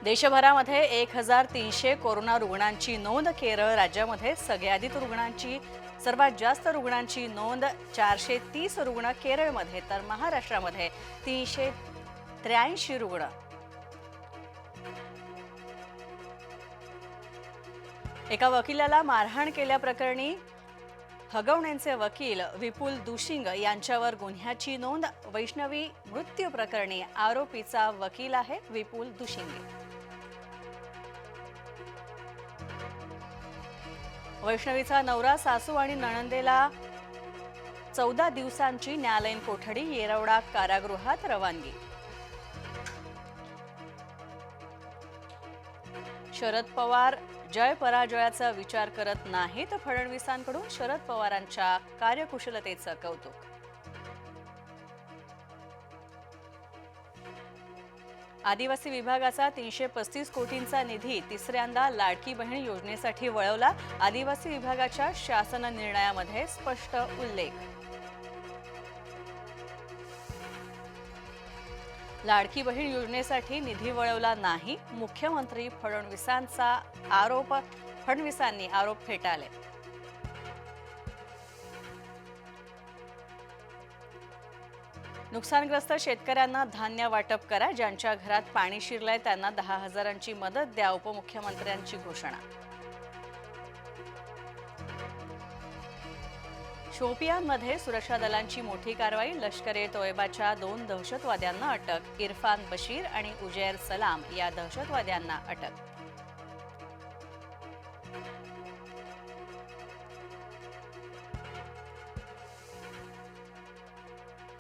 देशभरामध्ये 1300 corona रुग्णांची नोंद। केरळ राज्यामध्ये सगळ्याधिक रुग्णांची सर्वात जास्त रुग्णांची नोंद 430 रुग्ण केरळमध्ये, तर महाराष्ट्रामध्ये 383 रुग्ण। एका वकिलाला मारहाण केल्याप्रकरणी हगवणेंचे वकील विपुल दुशिंग यांच्यावर गुन्ह्याची नोंद। वैष्णवी मृत्यू प्रकरणी आरोपीचा वकील आहे विपुल दुशिंग। वैष्णवीचा नवरा, सासू आणि नणंदेला 14 दिवसांची न्यायालयीन कोठडी। येरवडा कारागृहात रवानगी। शरद पवार जय पराजयाचा विचार करत नाहीत। फडणवीसांकडून शरद पवारांच्या कार्यकुशलतेचं कौतुक। आदिवासी विभागाचा 335 कोटींचा निधी तिसऱ्यांदा लाडकी बहीण योजनेसाठी वळवला। आदिवासी विभागाच्या शासन निर्णयामध्ये स्पष्ट उल्लेख। लाडकी बहीण योजनेसाठी निधी वळवला नाही, मुख्यमंत्री फडणवीसांचा आरोप। फडणवीसांनी आरोप फेटाळले। नुकसानग्रस्त शेतकऱ्यांना धान्य वाटप करा। ज्यांच्या घरात पाणी शिरलंय त्यांना 10,000ची मदत द्या। उपमुख्यमंत्र्यांची घोषणा। शोपियानमध्ये सुरक्षा दलांची मोठी कारवाई। लष्कर-ए-तोयबाच्या 2 दहशतवाद्यांना अटक। इरफान बशीर आणि उजैर सलाम या दहशतवाद्यांना अटक।